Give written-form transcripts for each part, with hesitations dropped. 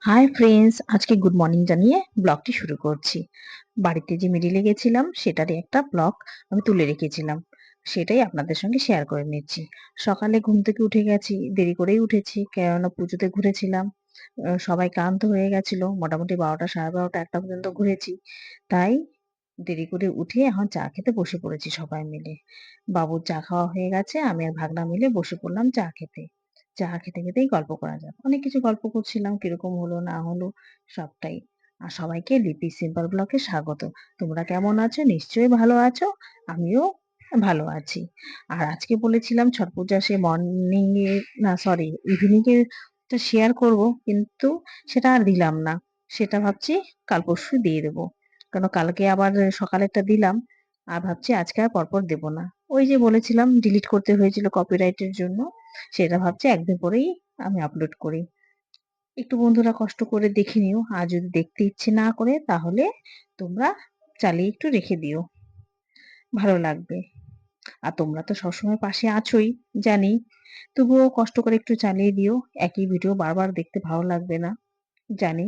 Hi friends, আজকে good morning জানিয়ে ব্লগটি শুরু করছি। বাড়িতে যে মিডিলে গেছিলাম সেটারই একটা ব্লগ আমি তুলে রেখেছিলাম, সেটাই আপনাদের সঙ্গে শেয়ার করে নিচ্ছি। সকালে ঘুম থেকে উঠে গেছি, দেরি করেই উঠেছি কেননা পুজোতে ঘুরেছিলাম। সবাই ক্লান্ত হয়ে গেছিল, মোটামুটি 12টা 12:30 1টা পর্যন্ত ঘুরেছি। তাই দেরি করে উঠে এখন চা খেতে বসে পড়েছি সবাই মিলে। বাবুর চা খাওয়া হয়ে গেছে, আমি আর ভাগনা মিলে বসে পড়লাম চা খেতে। চা খেতে খেতেই গল্প করা যাক। অনেক কিছু গল্প করছিলাম, কিরকম হলো না হলো সবটাই। আর সবাইকে লিপি সিম্পল ব্লগে স্বাগত। তোমরা কেমন আছো? নিশ্চয়ই ভালো আছো। আমিও ভালো আছি। আর আজকে বলেছিলাম ছট পূজা সে মর্নিং এ না সরি ইভিনিং এ টা শেয়ার করব, কিন্তু সেটা আর দিলাম না। সেটা ভাবছি কাল পরশু দিয়ে দেবো। কারণ কালকে আবার সকালেরটা দিলাম, আর ভাবছি আজকে আর পরপর দেব না। ওই যে বলেছিলাম ডিলিট করতে হয়েছিল কপিরাইটের জন্য, সেটা ভাবছি একদিন পরেই আমি আপলোড করি। একটু বন্ধুরা কষ্ট করে দেখে নিও, আর যদি দেখতে ইচ্ছে না করে তাহলে তোমরা চালিয়ে একটু রেখে দিও, ভালো লাগবে। আর তোমরা তো সবসময় পাশে আছোই জানি, তবুও কষ্ট করে একটু চালিয়ে দিও। একই ভিডিও বারবার দেখতে ভালো লাগবে না জানি,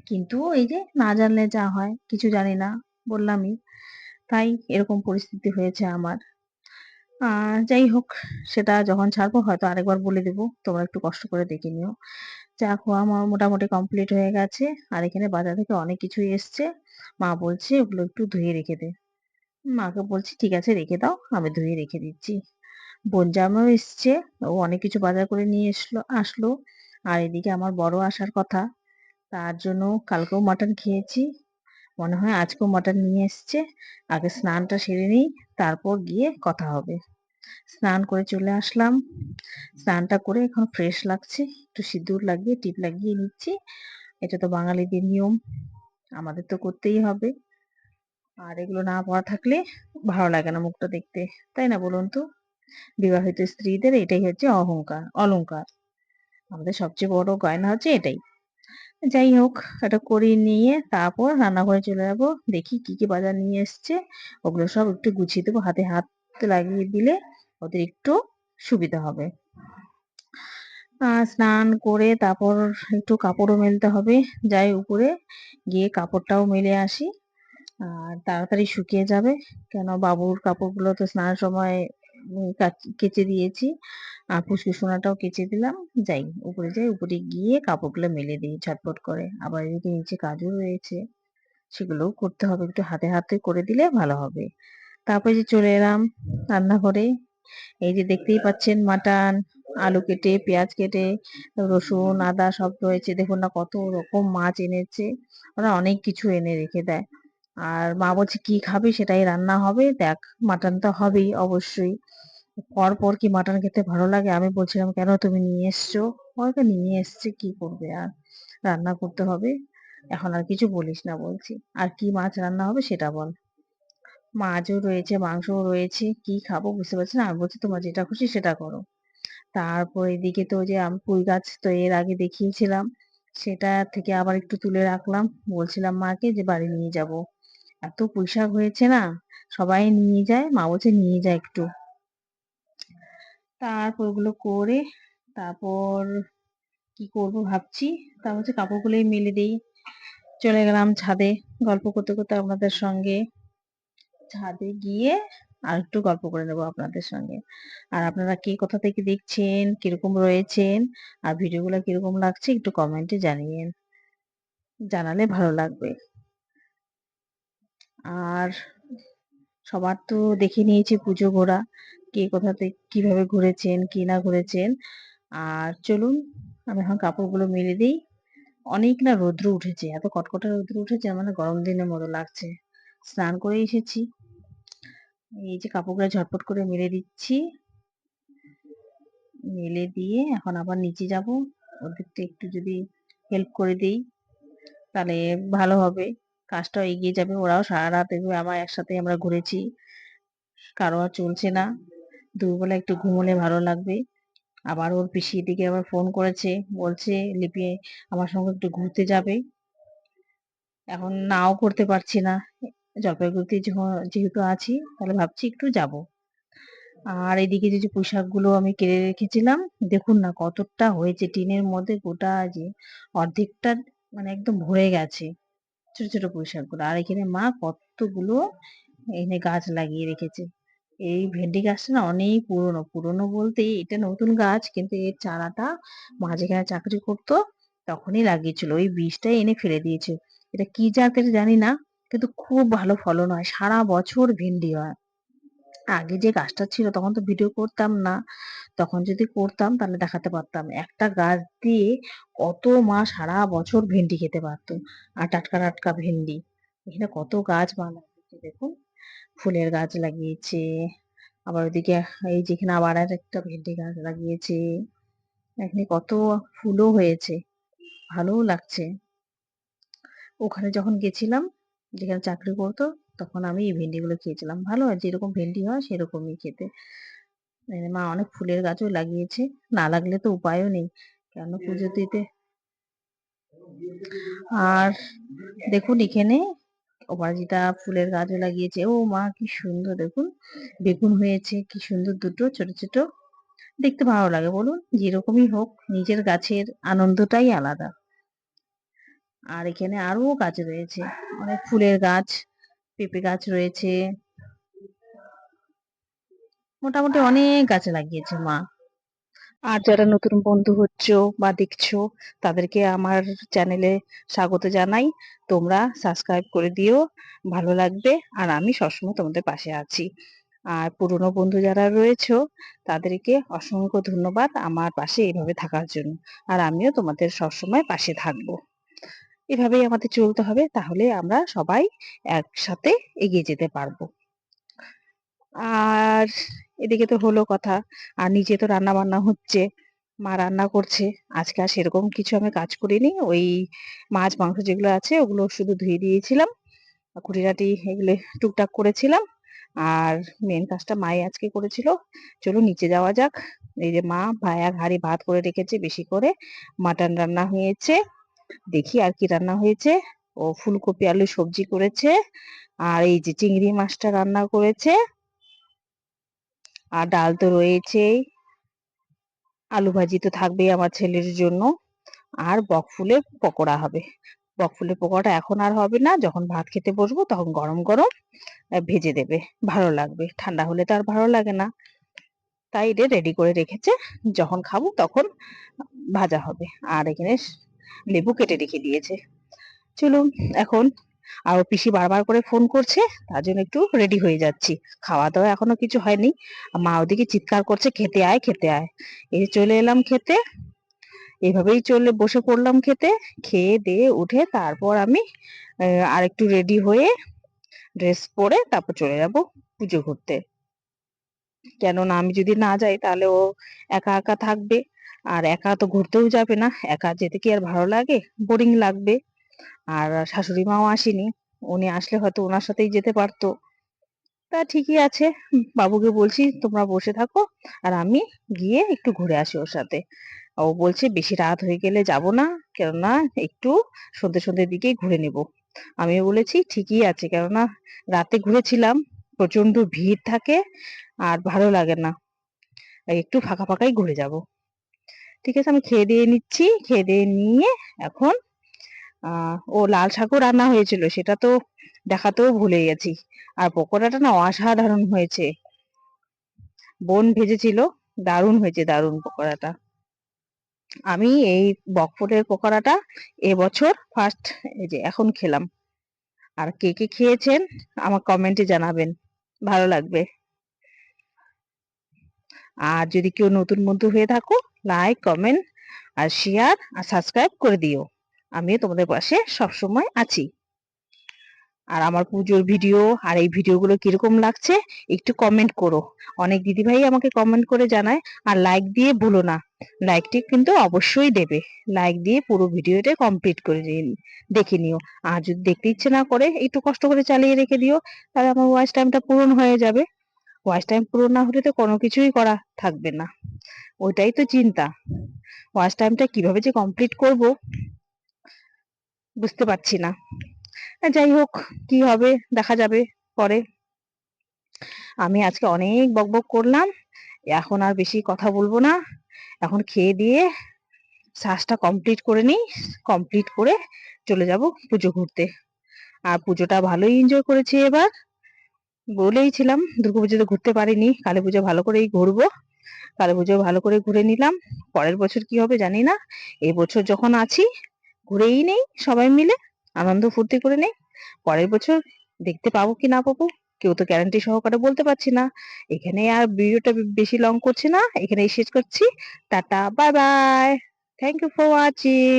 কিন্তু এই যে না জানলে যা হয়, কিছু জানি না বললামই, তাই এরকম পরিস্থিতি হয়েছে আমার। যাই হোক, সেটা যখন ছাড়বো হয়তো আরেকবার বলে দেব, তোমরা একটু কষ্ট করে দেখে নিও। চা খাওয়া আমার মোটামুটি কমপ্লিট হয়ে গেছে। আর এখানে বাজার থেকে অনেক কিছুই এসছে। মা বলছে ওগুলো একটু ধুয়ে রেখে দে। মাকে বলছি ঠিক আছে রেখে দাও, আমি ধুয়ে রেখে দিচ্ছি। বোনজামাইও এসছে, ও অনেক কিছু বাজার করে নিয়ে আসলো। আর এদিকে আমার বড় আসার কথা, তার জন্য কালকেও মাটন খেয়েছি। মনে হয় আজকেও মাটন নিয়ে এসছে। আগে স্নানটা সেরে নিই, তারপর গিয়ে কথা হবে। স্নান করে চলে আসলাম। স্নানটা করে এখন ফ্রেশ লাগছে, একটু সিঁদুর লাগিয়ে টিপ লাগিয়ে নিচ্ছি। এটা তো বাঙালিদের নিয়ম, আমাদের তো করতেই হবে। আর এগুলো না পরা থাকলে ভালো লাগে না মুখটা দেখতে, তাই না বলুন তো? বিবাহিত স্ত্রীদের এটাই হচ্ছে অহংকার অলংকার, আমাদের সবচেয়ে বড় গয়না হচ্ছে এটাই। যাই হোক, এটা করিয়ে নিয়ে তারপর রান্নাঘরে চলে যাবো, দেখি কি কি বাজার নিয়ে এসছে। ওগুলো সব একটু গুছিয়ে দেবো, হাতে হাত লাগিয়ে দিলে ওদের একটু সুবিধা হবে। স্নান করে তারপর একটু কাপড়ও মেলতে হবে। যাই উপরে গিয়ে কাপড়টাও মেলে আসি, আর তাড়াতাড়ি শুকিয়ে যাবে। কেন বাবুর কাপড়গুলো তো স্নানের সময় কেচে দিয়েছি, আর পুচকু সোনাটাও কেচে দিলাম। যাই উপরে গিয়ে কাপড়গুলো মেলে দিই ঝটপট করে। আবার এদিকে নিচে কাজও রয়েছে, সেগুলোও করতে হবে, একটু হাতে হাতে করে দিলে ভালো হবে। তারপরে যে চলে এলাম রান্নাঘরে। এই যে দেখতেই পাচ্ছেন মাটন, আলু কেটে পেঁয়াজ কেটে রসুন আদা সব রয়েছে। দেখুন না কত রকম মাছ এনেছে, ওরা অনেক কিছু এনে রেখে দেয়। আর মা বলছে কি খাবি সেটাই রান্না হবে। দেখ, মাটন তো হবেই অবশ্যই। পর পর কি মাটন খেতে ভালো লাগে? আমি বলছিলাম কেন তুমি নিয়ে এসছো? ওকে নিয়ে এসছে, কি করবে আর, রান্না করতে হবে। এখন আর কিছু বলিস না বলছি। আর কি মাছ রান্না হবে সেটা বল। মাছও রয়েছে, মাংসও রয়েছে, কি খাবো বুঝতে পারছি না। আমি বলছি তোমার যেটা খুশি সেটা করো। তারপর এদিকে তো যে আমি পুঁই গাছ তো এর আগে দেখিয়েছিলাম, সেটা থেকে আবার একটু তুলে রাখলাম। বলছিলাম মাকে যে বাড়ি নিয়ে যাব, এত পুঁই শাক হয়েছে না, সবাই নিয়ে যায়। মা বলছে নিয়ে যায় একটু। তারপর ওগুলো করে তারপর কি করব ভাবছি। তারপর হচ্ছে কাপড়গুলোই মেলে দিই। চলে গেলাম ছাদে গল্প করতে করতে আপনাদের সঙ্গে। ছাদে গিয়ে আর একটু গল্প করে নেবো আপনাদের সঙ্গে। আর আপনারা কে কোথা থেকে দেখছেন, কিরকম রয়েছেন, আর ভিডিওগুলো কিরকম লাগছে একটু কমেন্টে জানালে ভালো লাগবে। আর সবার তো দেখে নিয়েছি পুজো ঘোরা, কে কোথা থেকে কিভাবে ঘুরেছেন কি না ঘুরেছেন। আর চলুন আমি এখন কাপড়গুলো মেলে দিই। অনেক না রৌদ্র উঠেছে, এত কটকটা রৌদ্র উঠেছে, মানে গরম দিনের মতো লাগছে। স্নান করে এসেছি, এই যে কাপড়গুলো ঝটপট করে মেলে দিচ্ছি। মেলে দিয়ে এখন আবার নিচে যাব, ওদেরটা একটু যদি হেল্প করে দিই তাহলে ভালো হবে, কাজটাও এগিয়ে যাবে। ওরাও সারা রাত এভাবে আমার একসাথে আমরা ঘুরেছি, কারো আর চলছে না। দুপুরবেলা একটু ঘুমোলে ভালো লাগবে। আবার ওর পিসি এদিকে আবার ফোন করেছে, বলছে লিপি আমার সঙ্গে একটু ঘুরতে যাবে। এখন নাও করতে পারছি না, জলপাইগুড়িতে যেহেতু আছি তাহলে ভাবছি একটু যাব। আর এদিকে যে পুঁই শাকগুলো আমি কেটে রেখেছিলাম, দেখুন না কতটা হয়েছে টিনের মধ্যে, গোটা যে অর্ধেকটা মানে একদম ভরে গেছে ছোট ছোট পুঁই শাকগুলো। আর এখানে মা কতগুলো এনে গাছ লাগিয়ে রেখেছে। এই ভেন্ডি গাছটা না অনেক পুরনো, পুরনো বলতে এটা নতুন গাছ, কিন্তু এর চারাটা মা যেখানে চাকরি করতো তখনই লাগিয়েছিল, ওই বীজটাই এনে ফেলে দিয়েছে। এটা কি জাতের জানি না, কিন্তু খুব ভালো ফলন হয়, সারা বছর ভেন্ডি হয়। আগে যে গাছটা ছিল তখন তো ভিডিও করতাম না, তখন যদি করতাম তাহলে দেখাতে পারতাম। একটা গাছ দিয়ে কত মা সারা বছর ভেন্ডি খেতে পারতো, আর টাটকা টাটকা ভেন্ডি। এখানে কত গাছ বানাচ্ছে দেখুন, ফুলের গাছ লাগিয়েছে, আবার ওদিকে এই যেখানে আবার আর একটা ভেন্ডি গাছ লাগিয়েছে। এখানে কত ফুলও হয়েছে, ভালোও লাগছে। ওখানে যখন গেছিলাম, যেখানে চাকরি করতো, তখন আমি এই ভেন্ডিগুলো খেয়েছিলাম, ভালো হয় যেরকম ভেন্ডি হয় সেরকমই খেতে। মা অনেক ফুলের গাছও লাগিয়েছে, না লাগলে তো উপায়ও নেই, কেন পুজো দিতে। আর দেখুন এখানে অপরাজিতা ফুলের গাছও লাগিয়েছে। ও মা কি সুন্দর, দেখুন বেগুন হয়েছে কি সুন্দর, দুটো ছোট ছোট, দেখতে ভালো লাগে বলুন, যেরকমই হোক নিজের গাছের আনন্দটাই আলাদা। আর এখানে আরো গাছ রয়েছে, অনেক ফুলের গাছ, পেঁপে গাছ রয়েছে, মোটামুটি অনেক গাছ লাগিয়েছে মা। আর যারা নতুন বন্ধু হচ্ছো বা দেখছো, তাদেরকে আমার চ্যানেলে স্বাগত জানাই। তোমরা সাবস্ক্রাইব করে দিও, ভালো লাগবে। আর আমি সবসময় তোমাদের পাশে আছি। আর পুরনো বন্ধু যারা রয়েছো, তাদেরকে অসংখ্য ধন্যবাদ আমার পাশে এইভাবে থাকার জন্য। আর আমিও তোমাদের সবসময় পাশে থাকবো। এভাবেই আমাদের চলতে হবে, তাহলে আমরা সবাই একসাথে এগিয়ে যেতে পারবো। আর এদিকে তো হলো কথা, আর নিচে তো রান্না বান্না হচ্ছে, মা রান্না করছে। আজকে আর সেরকম কিছু আমি কাজ করিনি, ওই মাছ মাংস যেগুলো আছে ওগুলো শুধু ধুয়ে দিয়েছিলাম, খুঁটিনাটি এগুলো টুকটাক করেছিলাম। আর মেন কাজটা মাই আজকে করেছিল। চলো নিচে যাওয়া যাক। এই যে মা এক হাঁড়ি ভাত করে রেখেছে, বেশি করে মাটন রান্না হয়েছে। দেখি আর কি রান্না হয়েছে। ও ফুলকপি আলু সবজি করেছে, আর এই যে চিংড়ি মাছটা রান্না করেছে, আর ডাল তো রয়েছেই, আলু ভাজি তো থাকবেই আমার ছেলের জন্য, আর বকফুলের পকোড়া হবে। বকফুলের পকোড়াটা এখন আর হবে না, যখন ভাত খেতে বসবো তখন গরম গরম ভেজে দেবে, ভালো লাগবে। ঠান্ডা হলে তো আর ভালো লাগে না, তাই এটা রেডি করে রেখেছে, যখন খাবো তখন ভাজা হবে। আর এখানে লেবু কেটে রেখে দিয়েছে। চলুন এখন, আর পিসি বারবার করে ফোন করছে, তার জন্য একটু রেডি হয়ে যাচ্ছি। খাওয়া দাওয়া এখনো কিছু হয়নি, আর মা ওদিকে চিৎকার করছে খেতে আয় খেতে আয়। এই যে চলে এলাম খেতে, এভাবেই চলে বসে পড়লাম খেতে। খেয়ে দিয়ে উঠে তারপর আমি আর একটু রেডি হয়ে ড্রেস পরে তারপর চলে যাব পুজো করতে। কেননা আমি যদি না যাই তাহলে ও একা একা থাকবে, আর একা তো ঘুরতেও যাবে না, একা যেতে কি আর ভালো লাগে, বোরিং লাগবে। আর শাশুড়ি মাও আসেনি, উনি আসলে হয়তো ওনার সাথেই যেতে পারতো। তা ঠিকই আছে, বাবুকে বলছি তোমরা বসে থাকো, আর আমি গিয়ে একটু ঘুরে আসি ওর সাথে। ও বলছে বেশি রাত হয়ে গেলে যাব না, কেননা একটু সন্ধ্যে সন্ধ্যের দিকেই ঘুরে নেব। আমিও বলেছি ঠিকই আছে, কেননা রাতে ঘুরেছিলাম, প্রচন্ড ভিড় থাকে আর ভালো লাগে না, একটু ফাঁকা ফাঁকাই ঘুরে যাব। ঠিক আছে, আমি খেয়ে দিয়ে নিচ্ছি, খেয়ে দিয়ে নিয়ে এখন ও লাল শাকও রান্না হয়েছিল, সেটা তো দেখাতেও ভুলে গেছি। আর পকোড়াটা না অসাধারণ হয়েছে, বোন ভেজেছিল, দারুণ হয়েছে, দারুণ পকোড়াটা। আমি এই বকফুলের পকোড়াটা এবছর ফার্স্ট, এই যে এখন খেলাম। আর কে কে খেয়েছেন আমার কমেন্টে জানাবেন, ভালো লাগবে। আর যদি কেউ নতুন বন্ধু হয়ে থাকো, লাইক কমেন্ট আর শেয়ার আর সাবস্ক্রাইব করে দিও, আমিও তোমাদের পাশে সবসময় আছি। আর আমার পুজোর ভিডিও আর এই ভিডিওগুলো কিরকম লাগছে একটু কমেন্ট করো। অনেক দিদিভাই আমাকে কমেন্ট করে জানায়। আর লাইক দিয়ে ভুলো না, লাইকটি কিন্তু অবশ্যই দেবে। লাইক দিয়ে পুরো ভিডিওটা কমপ্লিট করে দেখে নিও। আর যদি দেখতে ইচ্ছে না করে একটু কষ্ট করে চালিয়ে রেখে দিও, তাহলে আমার ওয়াচ টাইমটা পূরণ হয়ে যাবে। ওয়াচ টাইম পূরণ না হলে তো কোনো কিছুই করা থাকবে না, ওইটাই তো চিন্তা। ওয়াচ টাইমটা কিভাবে যে কমপ্লিট করব বুঝতে পারছি না। যাই হোক, কি হবে দেখা যাবে পরে। আমি আজকে অনেক বকবক করলাম, এখন আর বেশি কথা বলবো না। এখন খেয়ে দিয়ে শ্বাসটা কমপ্লিট করে নিই, কমপ্লিট করে চলে যাব পুজো ঘুরতে। আর পুজোটা ভালোই এনজয় করেছি এবার। বলেইছিলাম দুর্গাপুজোতে ঘুরতে পারিনি, কালী পুজো ভালো করেই ঘুরবো। কালী পুজো ভালো করে ঘুরে নিলাম। পরের বছর কি হবে জানি না। এই বছর যখন আছি ঘুরেই নেই, সবাই মিলে আনন্দ ফুর্তি করে নেই। পরের বছর দেখতে পাবো কি না পাবো কেউ তো গ্যারান্টি সহকারে বলতে পারছি না। এখানে আর ভিডিওটা বেশি লং করছি না, এখানেই শেষ করছি। Tata, bye bye. Thank you for watching.